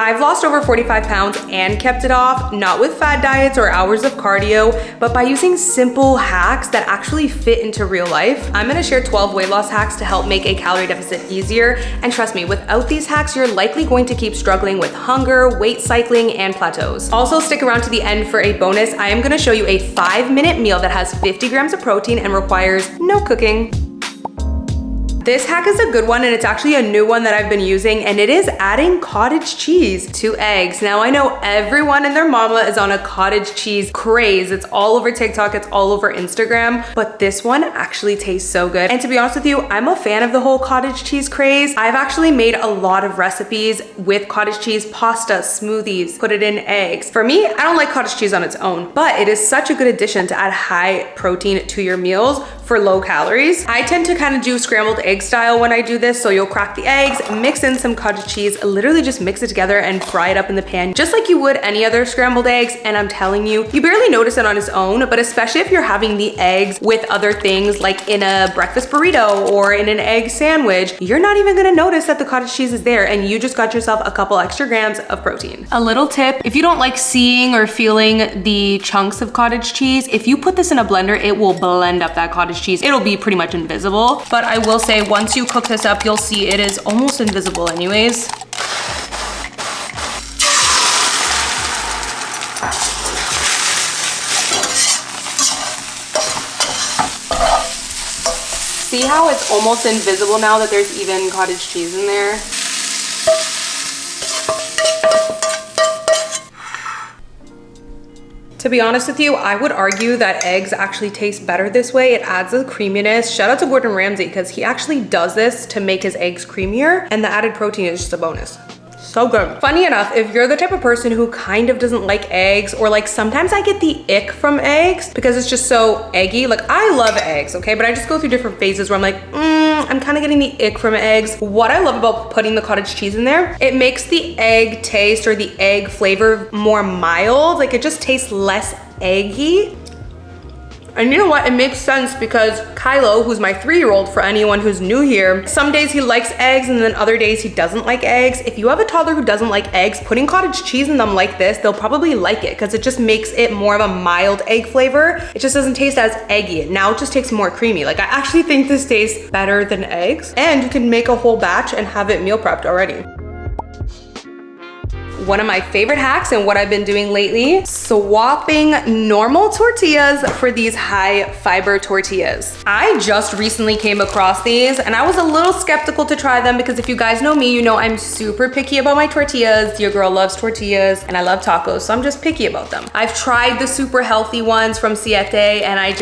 I've lost over 45 pounds and kept it off, not with fad diets or hours of cardio, but by using simple hacks that actually fit into real life. I'm gonna share 12 weight loss hacks to help make a calorie deficit easier. And trust me, without these hacks, you're likely going to keep struggling with hunger, weight cycling, and plateaus. Also, stick around to the end for a bonus. I am gonna show you a 5-minute meal that has 50 grams of protein and requires no cooking. This hack is a good one, and it's actually a new one that I've been using, and it is adding cottage cheese to eggs. Now, I know everyone and their mama is on a cottage cheese craze. It's all over TikTok, it's all over Instagram, but this one actually tastes so good. And to be honest with you, I'm a fan of the whole cottage cheese craze. I've actually made a lot of recipes with cottage cheese, pasta, smoothies, put it in eggs. For me, I don't like cottage cheese on its own, but it is such a good addition to add high protein to your meals for low calories. I tend to kind of do scrambled egg style when I do this. So you'll crack the eggs, mix in some cottage cheese, literally just mix it together and fry it up in the pan just like you would any other scrambled eggs. And I'm telling you, you barely notice it on its own, but especially if you're having the eggs with other things like in a breakfast burrito or in an egg sandwich, you're not even gonna notice that the cottage cheese is there and you just got yourself a couple extra grams of protein. A little tip, if you don't like seeing or feeling the chunks of cottage cheese, if you put this in a blender, it will blend up that cottage cheese. It'll be pretty much invisible, but I will say once you cook this up, you'll see it is almost invisible anyways. See how it's almost invisible now that there's even cottage cheese in there? To be honest with you, I would argue that eggs actually taste better this way. It adds a creaminess. Shout out to Gordon Ramsay because he actually does this to make his eggs creamier, and the added protein is just a bonus. So good. Funny enough, if you're the type of person who kind of doesn't like eggs, or like sometimes I get the ick from eggs because it's just so eggy. Like I love eggs, okay? But I just go through different phases where I'm like, I'm kind of getting the ick from eggs. What I love about putting the cottage cheese in there, it makes the egg taste or the egg flavor more mild. Like it just tastes less eggy. And you know what? It makes sense because Kylo, who's my 3-year-old, for anyone who's new here, some days he likes eggs and then other days he doesn't like eggs. If you have a toddler who doesn't like eggs, putting cottage cheese in them like this, they'll probably like it because it just makes it more of a mild egg flavor. It just doesn't taste as eggy. Now it just tastes more creamy. Like I actually think this tastes better than eggs, and you can make a whole batch and have it meal prepped already. One of my favorite hacks and what I've been doing lately, swapping normal tortillas for these high fiber tortillas. I just recently came across these and I was a little skeptical to try them because if you guys know me, you know I'm super picky about my tortillas. Your girl loves tortillas and I love tacos, so I'm just picky about them. I've tried the super healthy ones from Siete and I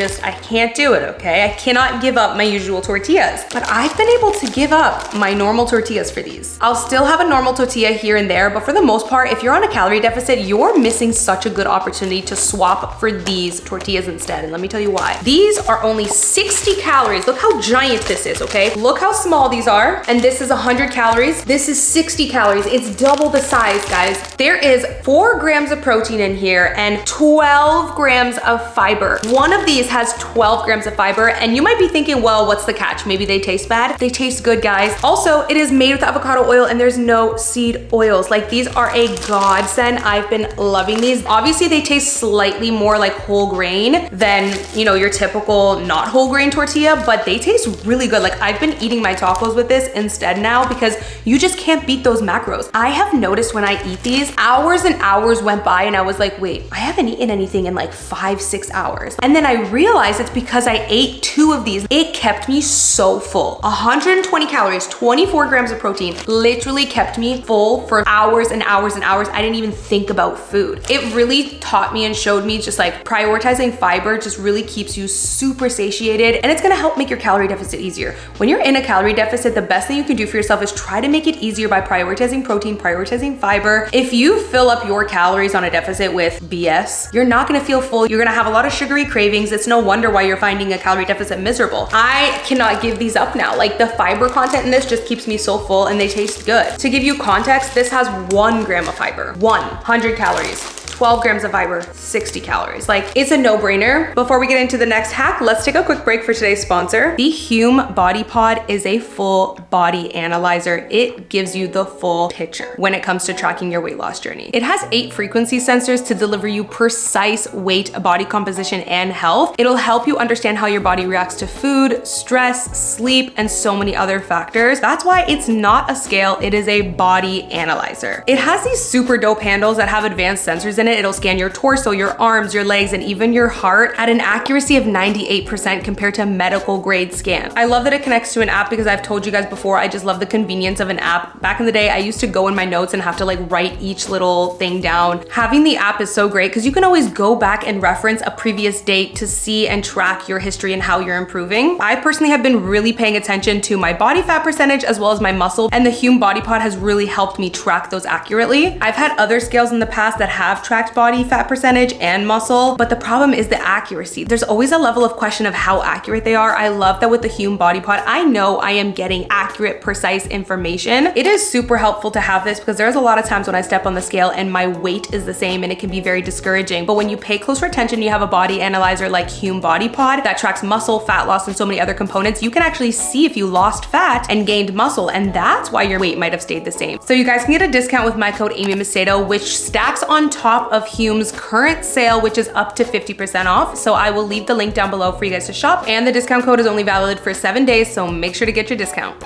can't do it, okay? I cannot give up my usual tortillas, but I've been able to give up my normal tortillas for these. I'll still have a normal tortilla here and there, but for the most part, if you're on a calorie deficit, you're missing such a good opportunity to swap for these tortillas instead. And let me tell you why. These are only 60 calories. Look how giant this is, okay? Look how small these are. And this is 100 calories. This is 60 calories. It's double the size, guys. There is 4 grams of protein in here and 12 grams of fiber. One of these has 12 grams of fiber. And you might be thinking, well, what's the catch? Maybe they taste bad. They taste good, guys. Also, it is made with avocado oil and there's no seed oils. Like these are a godsend. I've been loving these. Obviously they taste slightly more like whole grain than, you know, your typical not whole grain tortilla, but they taste really good. Like I've been eating my tacos with this instead now because you just can't beat those macros. I have noticed when I eat these, hours and hours went by and I was like, wait, I haven't eaten anything in like 5-6 hours. And then I realized it's because I ate 2 of these. It kept me so full. 120 calories, 24 grams of protein, literally kept me full for hours and hours and hours. I didn't even think about food. It really taught me and showed me just like prioritizing fiber just really keeps you super satiated, and it's gonna help make your calorie deficit easier. When you're in a calorie deficit, the best thing you can do for yourself is try to make it easier by prioritizing protein, prioritizing fiber. If you fill up your calories on a deficit with BS, you're not gonna feel full. You're gonna have a lot of sugary cravings. It's no wonder why you're finding a calorie deficit miserable. I cannot give these up now. Like the fiber content in this just keeps me so full and they taste good. To give you context, this has 1 gram of fiber. 100 calories. 12 grams of fiber, 60 calories. Like, it's a no-brainer. Before we get into the next hack, let's take a quick break for today's sponsor. The Hume Body Pod is a full body analyzer. It gives you the full picture when it comes to tracking your weight loss journey. It has 8 frequency sensors to deliver you precise weight, body composition, and health. It'll help you understand how your body reacts to food, stress, sleep, and so many other factors. That's why it's not a scale, it is a body analyzer. It has these super dope handles that have advanced sensors in it. It'll scan your torso, your arms, your legs, and even your heart at an accuracy of 98% compared to medical grade scan. I love that it connects to an app because I've told you guys before, I just love the convenience of an app. Back in the day, I used to go in my notes and have to like write each little thing down. Having the app is so great because you can always go back and reference a previous date to see and track your history and how you're improving. I personally have been really paying attention to my body fat percentage as well as my muscle, and the Hume Body Pod has really helped me track those accurately. I've had other scales in the past that have tracked body fat percentage and muscle, but the problem is the accuracy. There's always a level of question of how accurate they are. I love that with the Hume Body Pod, I know I am getting accurate, precise information. It is super helpful to have this because there's a lot of times when I step on the scale and my weight is the same and it can be very discouraging. But when you pay closer attention, you have a body analyzer like Hume Body Pod that tracks muscle, fat loss, and so many other components. You can actually see if you lost fat and gained muscle, and that's why your weight might have stayed the same. So you guys can get a discount with my code Amy Macedo, which stacks on top of Hume's current sale, which is up to 50% off. So I will leave the link down below for you guys to shop, and the discount code is only valid for 7 days, so make sure to get your discount.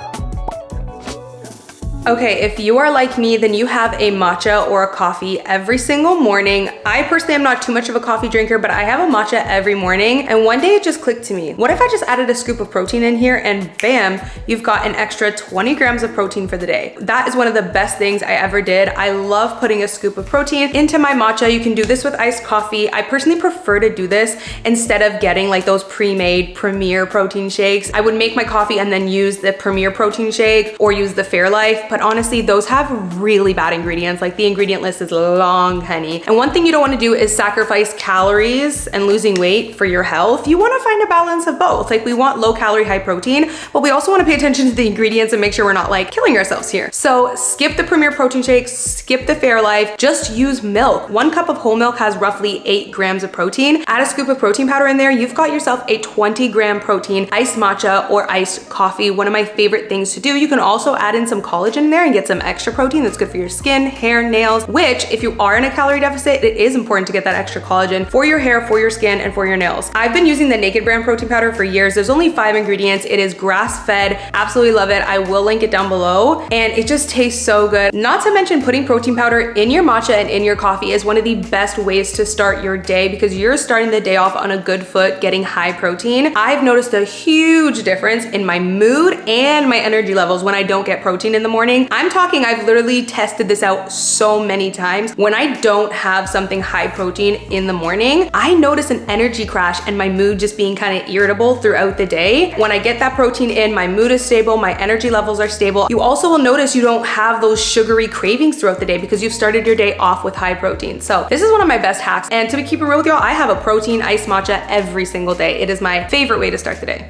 Okay, if you are like me, then you have a matcha or a coffee every single morning. I personally am not too much of a coffee drinker, but I have a matcha every morning. And one day it just clicked to me. What if I just added a scoop of protein in here and bam, you've got an extra 20 grams of protein for the day. That is one of the best things I ever did. I love putting a scoop of protein into my matcha. You can do this with iced coffee. I personally prefer to do this instead of getting like those pre-made Premier protein shakes. I would make my coffee and then use the Premier protein shake or use the Fairlife. But honestly, those have really bad ingredients. Like the ingredient list is long, honey. And one thing you don't want to do is sacrifice calories and losing weight for your health. You want to find a balance of both. Like we want low calorie, high protein, but we also want to pay attention to the ingredients and make sure we're not like killing ourselves here. So skip the Premier protein shakes, skip the Fairlife, just use milk. 1 cup of whole milk has roughly 8 grams of protein. Add a scoop of protein powder in there. You've got yourself a 20-gram protein iced matcha or iced coffee. One of my favorite things to do. You can also add in some collagen in there and get some extra protein that's good for your skin, hair, nails, which if you are in a calorie deficit, it is important to get that extra collagen for your hair, for your skin, and for your nails. I've been using the Naked brand protein powder for years. There's only 5 ingredients. It is grass-fed. Absolutely love it. I will link it down below, and it just tastes so good. Not to mention putting protein powder in your matcha and in your coffee is one of the best ways to start your day because you're starting the day off on a good foot, getting high protein. I've noticed a huge difference in my mood and my energy levels when I don't get protein in the morning. I'm talking, I've literally tested this out so many times. When I don't have something high protein in the morning, I notice an energy crash and my mood just being kind of irritable throughout the day. When I get that protein in, my mood is stable, my energy levels are stable. You also will notice you don't have those sugary cravings throughout the day because you've started your day off with high protein. So this is one of my best hacks. And to keep it real with y'all, I have a protein iced matcha every single day. It is my favorite way to start the day.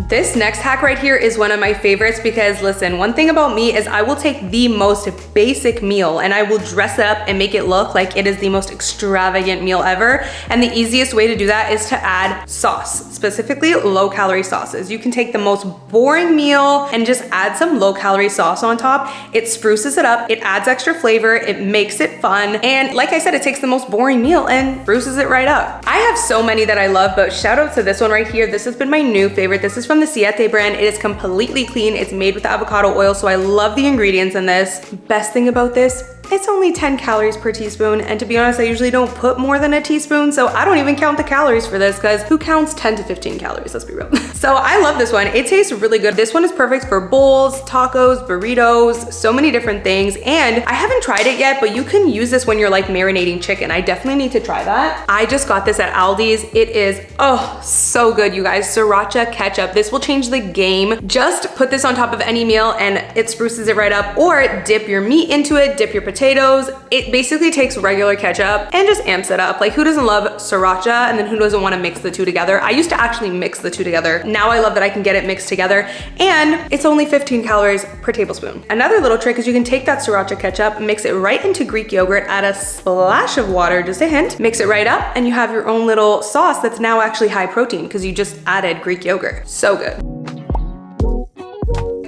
This next hack right here is one of my favorites because listen, one thing about me is I will take the most basic meal and I will dress it up and make it look like it is the most extravagant meal ever. And the easiest way to do that is to add sauce, specifically low calorie sauces. You can take the most boring meal and just add some low calorie sauce on top. It spruces it up, it adds extra flavor, it makes it fun. And like I said, it takes the most boring meal and spruces it right up. I have so many that I love, but shout out to this one right here. This has been my new favorite. This is from the Siete brand. It is completely clean. It's made with avocado oil, so I love the ingredients in this. Best thing about this, it's only 10 calories per teaspoon, and to be honest, I usually don't put more than a teaspoon, so I don't even count the calories for this because who counts 10 to 15 calories, let's be real. So I love this one. It tastes really good. This one is perfect for bowls, tacos, burritos, so many different things, and I haven't tried it yet, but you can use this when you're like marinating chicken. I definitely need to try that. I just got this at Aldi's. It is, oh, so good, you guys. Sriracha ketchup. This will change the game. Just put this on top of any meal and it spruces it right up, or dip your meat into it, dip your potatoes potatoes. It basically takes regular ketchup and just amps it up. Like, who doesn't love sriracha, and then who doesn't want to mix the two together? I used to actually mix the two together. Now I love that I can get it mixed together, and it's only 15 calories per tablespoon. Another little trick is you can take that sriracha ketchup, mix it right into Greek yogurt, add a splash of water, just a hint, mix it right up, and you have your own little sauce that's now actually high protein because you just added Greek yogurt. So good.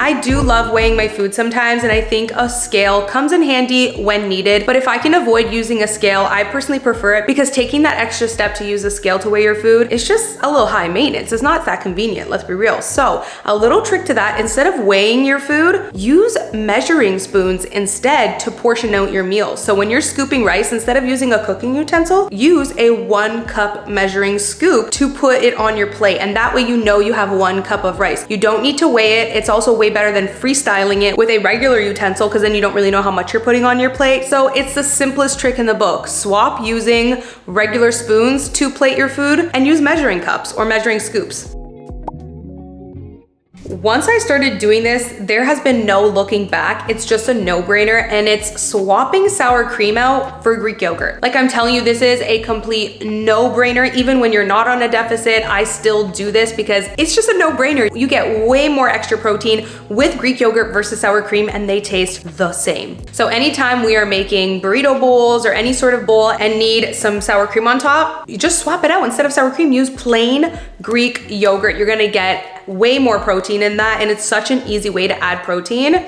I do love weighing my food sometimes, and I think a scale comes in handy when needed, but if I can avoid using a scale, I personally prefer it because taking that extra step to use a scale to weigh your food is just a little high maintenance. It's not that convenient, let's be real. So a little trick to that, instead of weighing your food, use measuring spoons instead to portion out your meals. So when you're scooping rice, instead of using a cooking utensil, use a 1 cup measuring scoop to put it on your plate, and that way you know you have 1 cup of rice. You don't need to weigh it. It's also way better than freestyling it with a regular utensil because then you don't really know how much you're putting on your plate. So it's the simplest trick in the book. Swap using regular spoons to plate your food and use measuring cups or measuring scoops. Once I started doing this, there has been no looking back. It's just a no-brainer, and it's swapping sour cream out for Greek yogurt. Like, I'm telling you, this is a complete no-brainer. Even when you're not on a deficit, I still do this because it's just a no-brainer. You get way more extra protein with Greek yogurt versus sour cream, and they taste the same. So anytime we are making burrito bowls or any sort of bowl and need some sour cream on top, you just swap it out. Instead of sour cream, use plain Greek yogurt. You're gonna get way more protein in that, and it's such an easy way to add protein.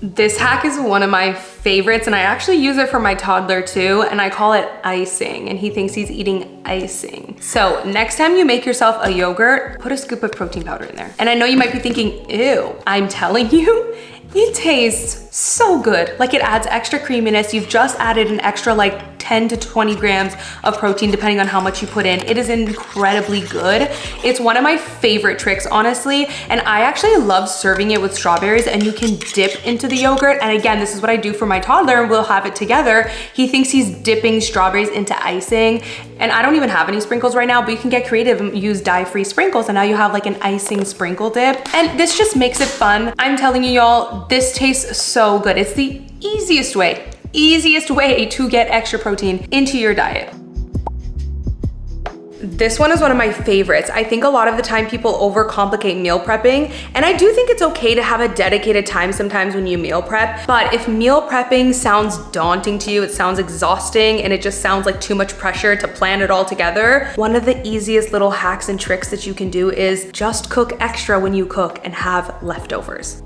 This hack is one of my favorites, and I actually use it for my toddler too, and I call it icing, and he thinks he's eating icing. So next time you make yourself a yogurt, put a scoop of protein powder in there. And I know you might be thinking, ew, I'm telling you, it tastes so good. Like, it adds extra creaminess. You've just added an extra like 10 to 20 grams of protein depending on how much you put in. It is incredibly good. It's one of my favorite tricks, honestly, and I actually love serving it with strawberries, and you can dip into the yogurt. And again, this is what I do for my toddler, and we'll have it together. He thinks he's dipping strawberries into icing, and I don't even have any sprinkles right now, but you can get creative and use dye-free sprinkles, and now you have like an icing sprinkle dip, and this just makes it fun. I'm telling you, y'all, this tastes so good. It's the easiest way to get extra protein into your diet. This one is one of my favorites. I think a lot of the time people overcomplicate meal prepping, and I do think it's okay to have a dedicated time sometimes when you meal prep, but if meal prepping sounds daunting to you, it sounds exhausting, and it just sounds like too much pressure to plan it all together, one of the easiest little hacks and tricks that you can do is just cook extra when you cook and have leftovers.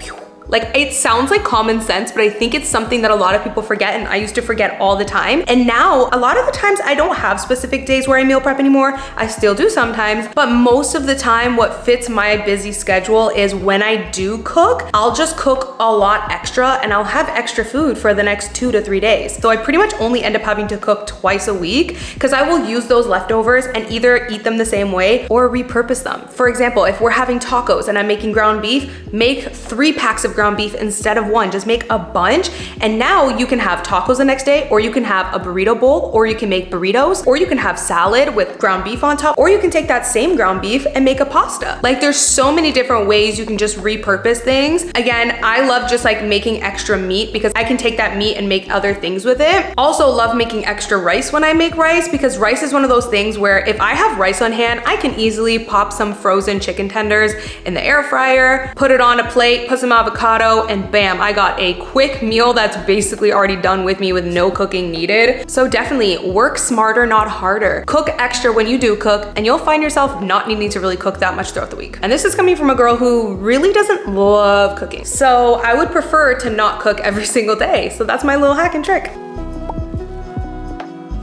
Like, it sounds like common sense, but I think it's something that a lot of people forget, and I used to forget all the time. And now, a lot of the times, I don't have specific days where I meal prep anymore. I still do sometimes, but most of the time, what fits my busy schedule is when I do cook, I'll just cook a lot extra, and I'll have extra food for the next 2 to 3 days. So I pretty much only end up having to cook twice a week because I will use those leftovers and either eat them the same way or repurpose them. For example, if we're having tacos and I'm making ground beef, make 3 packs of ground beef instead of 1. Just make a bunch, and now you can have tacos the next day, or you can have a burrito bowl, or you can make burritos, or you can have salad with ground beef on top, or you can take that same ground beef and make a pasta. Like, there's so many different ways you can just repurpose things. Again, I love just like making extra meat because I can take that meat and make other things with it. Also love making extra rice when I make rice, because rice is one of those things where if I have rice on hand, I can easily pop some frozen chicken tenders in the air fryer, put it on a plate, put some avocado, and bam, I got a quick meal that's basically already done with me with no cooking needed. So definitely work smarter, not harder. Cook extra when you do cook, and you'll find yourself not needing to really cook that much throughout the week. And this is coming from a girl who really doesn't love cooking. So I would prefer to not cook every single day. So that's my little hack and trick.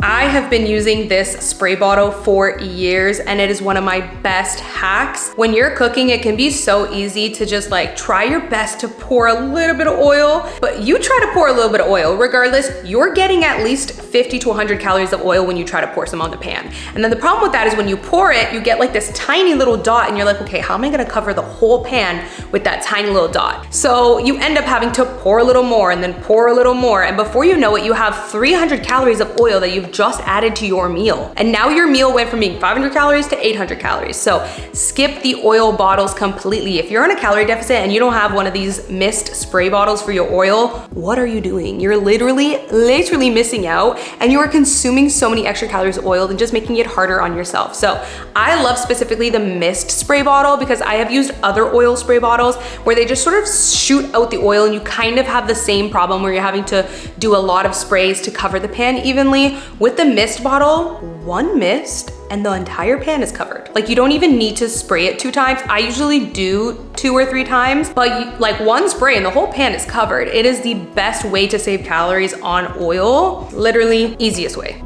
I have been using this spray bottle for years, and it is one of my best hacks. When you're cooking, it can be so easy to just like try your best to pour a little bit of oil, but you try to pour a little bit of oil. Regardless, you're getting at least 50 to 100 calories of oil when you try to pour some on the pan. And then the problem with that is when you pour it, you get like this tiny little dot, and you're like, okay, how am I gonna cover the whole pan with that tiny little dot? So you end up having to pour a little more and then pour a little more, and before you know it, you have 300 calories of oil that you've have just added to your meal. And now your meal went from being 500 calories to 800 calories. So skip the oil bottles completely. If you're on a calorie deficit and you don't have one of these mist spray bottles for your oil, what are you doing? You're literally missing out, and you are consuming so many extra calories of oil and just making it harder on yourself. So I love specifically the mist spray bottle because I have used other oil spray bottles where they just sort of shoot out the oil, and you kind of have the same problem where you're having to do a lot of sprays to cover the pan evenly. With the mist bottle, one mist and the entire pan is covered. Like, you don't even need to spray it 2 times. I usually do 2 or 3 times, but like one spray and the whole pan is covered. It is the best way to save calories on oil. Literally easiest way.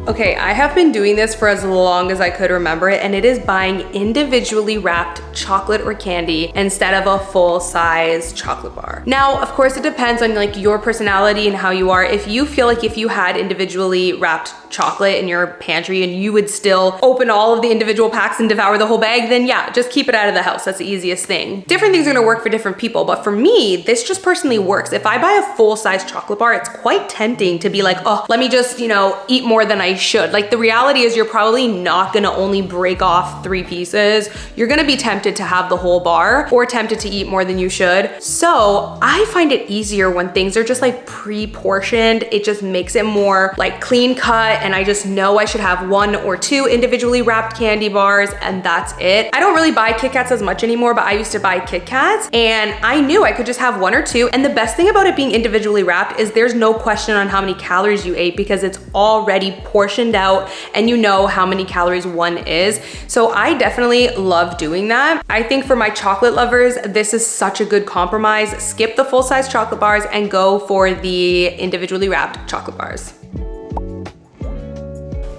Okay, I have been doing this for as long as I could remember it, and it is buying individually wrapped chocolate or candy instead of a full-size chocolate bar. Now, of course, it depends on like your personality and how you are. If you feel like if you had individually wrapped chocolate in your pantry and you would still open all of the individual packs and devour the whole bag, then yeah, just keep it out of the house. That's the easiest thing. Different things are gonna work for different people, but for me, this just personally works. If I buy a full-size chocolate bar, it's quite tempting to be like, oh, let me just, you know, eat more than I should. Like, the reality is you're probably not gonna only break off 3 pieces. You're gonna be tempted to have the whole bar or tempted to eat more than you should. So I find it easier when things are just like pre-portioned. It just makes it more like clean cut, and I just know I should have 1 or 2 individually wrapped candy bars, and that's it. I don't really buy Kit Kats as much anymore, but I used to buy Kit Kats, and I knew I could just have 1 or 2. And the best thing about it being individually wrapped is there's no question on how many calories you ate because it's already portioned out and you know how many calories one is. So I definitely love doing that. I think for my chocolate lovers, this is such a good compromise. Skip the full-size chocolate bars and go for the individually wrapped chocolate bars.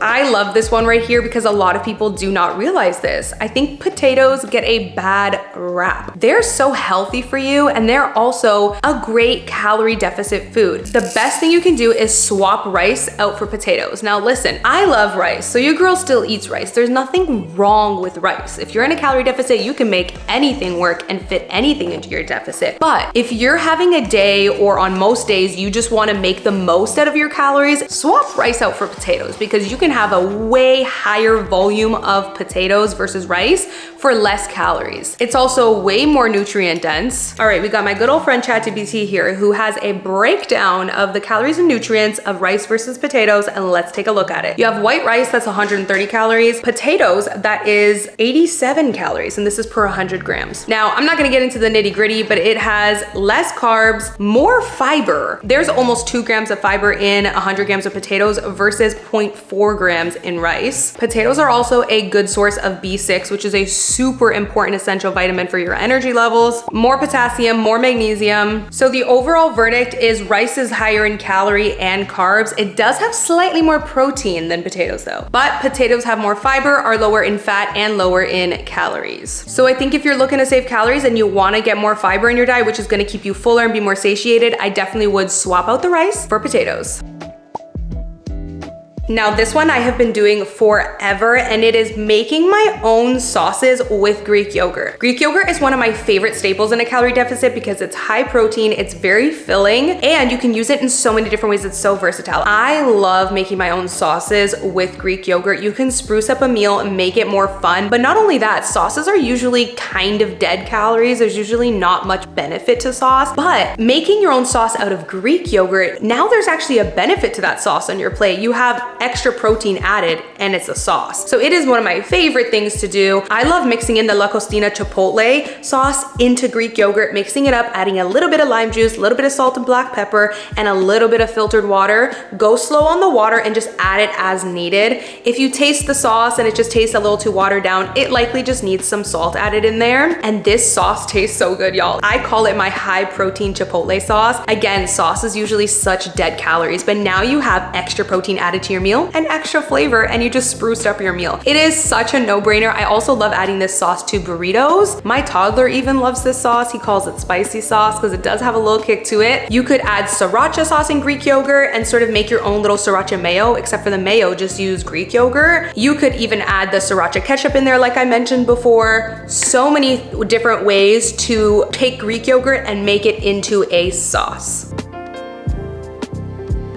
I love this one right here because a lot of people do not realize this. I think potatoes get a bad rap. They're so healthy for you, and they're also a great calorie deficit food. The best thing you can do is swap rice out for potatoes. Now listen, I love rice, so your girl still eats rice. There's nothing wrong with rice. If you're in a calorie deficit, you can make anything work and fit anything into your deficit. But if you're having a day, or on most days, you just wanna make the most out of your calories, swap rice out for potatoes because you can have a way higher volume of potatoes versus rice for less calories. It's also way more nutrient dense. All right, we got my good old friend ChatGPT here who has a breakdown of the calories and nutrients of rice versus potatoes, and let's take a look at it. You have white rice, that's 130 calories. Potatoes, that is 87 calories, and this is per 100 grams. Now, I'm not gonna get into the nitty gritty, but it has less carbs, more fiber. There's almost 2 grams of fiber in 100 grams of potatoes versus 0.4 grams in rice. Potatoes are also a good source of B6, which is a super important essential vitamin for your energy levels. More potassium, more magnesium. So the overall verdict is rice is higher in calorie and carbs. It does have slightly more protein than potatoes though, but potatoes have more fiber, are lower in fat, and lower in calories. So I think if you're looking to save calories and you wanna get more fiber in your diet, which is gonna keep you fuller and be more satiated, I definitely would swap out the rice for potatoes. Now this one I have been doing forever, and it is making my own sauces with Greek yogurt. Greek yogurt is one of my favorite staples in a calorie deficit because it's high protein, it's very filling, and you can use it in so many different ways. It's so versatile. I love making my own sauces with Greek yogurt. You can spruce up a meal and make it more fun, but not only that, sauces are usually kind of dead calories. There's usually not much benefit to sauce, but making your own sauce out of Greek yogurt, now there's actually a benefit to that sauce on your plate. You have extra protein added and it's a sauce. So it is one of my favorite things to do. I love mixing in the La Cocina Chipotle sauce into Greek yogurt, mixing it up, adding a little bit of lime juice, a little bit of salt and black pepper, and a little bit of filtered water. Go slow on the water and just add it as needed. If you taste the sauce and it just tastes a little too watered down, it likely just needs some salt added in there. And this sauce tastes so good, y'all. I call it my high protein Chipotle sauce. Again, sauce is usually such dead calories, but now you have extra protein added to your meal and extra flavor, and you just spruced up your meal. It is such a no-brainer. I also love adding this sauce to burritos. My toddler even loves this sauce. He calls it spicy sauce because it does have a little kick to it. You could add sriracha sauce in Greek yogurt and sort of make your own little sriracha mayo, except for the mayo, just use Greek yogurt. You could even add the sriracha ketchup in there like I mentioned before. So many different ways to take Greek yogurt and make it into a sauce.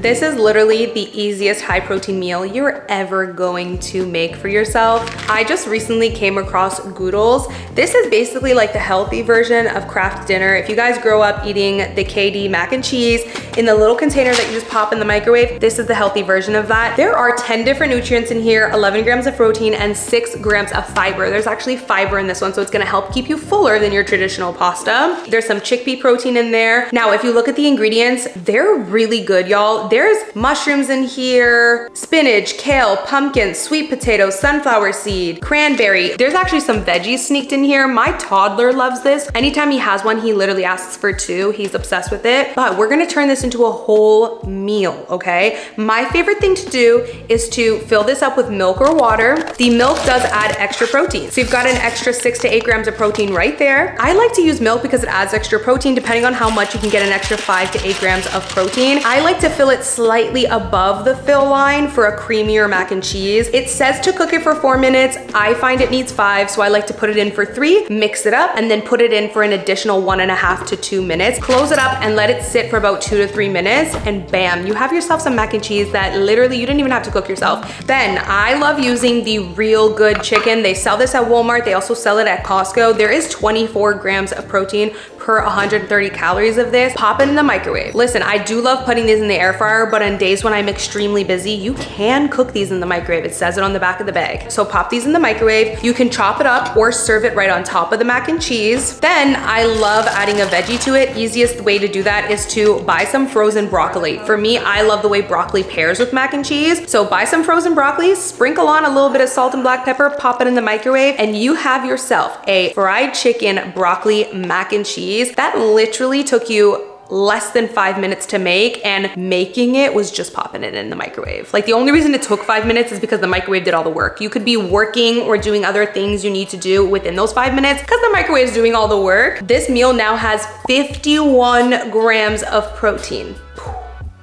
This is literally the easiest high protein meal you're ever going to make for yourself. I just recently came across Goodles. This is basically like the healthy version of Kraft Dinner. If you guys grow up eating the KD mac and cheese in the little container that you just pop in the microwave, this is the healthy version of that. There are 10 different nutrients in here, 11 grams of protein and 6 grams of fiber. There's actually fiber in this one, so it's gonna help keep you fuller than your traditional pasta. There's some chickpea protein in there. Now, if you look at the ingredients, they're really good, y'all. There's mushrooms in here, spinach, kale, pumpkin, sweet potato, sunflower seed, cranberry. There's actually some veggies sneaked in here. My toddler loves this. Anytime he has one, he literally asks for 2. He's obsessed with it. But we're gonna turn this into a whole meal, okay? My favorite thing to do is to fill this up with milk or water. The milk does add extra protein. So you've got an extra 6 to 8 grams of protein right there. I like to use milk because it adds extra protein. Depending on how much, you can get an extra 5 to 8 grams of protein. I like to fill it slightly above the fill line for a creamier mac and cheese. It says to cook it for 4 minutes. I find it needs 5, so I like to put it in for 3, mix it up, and then put it in for an additional 1.5 to 2 minutes. Close it up and let it sit for about 2 to 3 minutes, and bam, you have yourself some mac and cheese that literally you didn't even have to cook yourself. Then I love using the Real Good chicken. They sell this at Walmart. They also sell it at Costco. There is 24 grams of protein per 130 calories of this. Pop it in the microwave. Listen, I do love putting these in the air fryer, but on days when I'm extremely busy, you can cook these in the microwave. It says it on the back of the bag. So pop these in the microwave. You can chop it up or serve it right on top of the mac and cheese. Then I love adding a veggie to it. Easiest way to do that is to buy some frozen broccoli. For me, I love the way broccoli pairs with mac and cheese. So buy some frozen broccoli, sprinkle on a little bit of salt and black pepper, pop it in the microwave, and you have yourself a fried chicken broccoli mac and cheese. That literally took you less than 5 minutes to make, and making it was just popping it in the microwave. Like, the only reason it took 5 minutes is because the microwave did all the work. You could be working or doing other things you need to do within those 5 minutes because the microwave is doing all the work. This meal now has 51 grams of protein.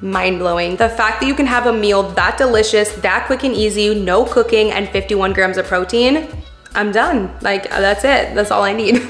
Mind-blowing. The fact that you can have a meal that delicious, that quick and easy, no cooking, and 51 grams of protein, I'm done. Like, that's it. That's all I need.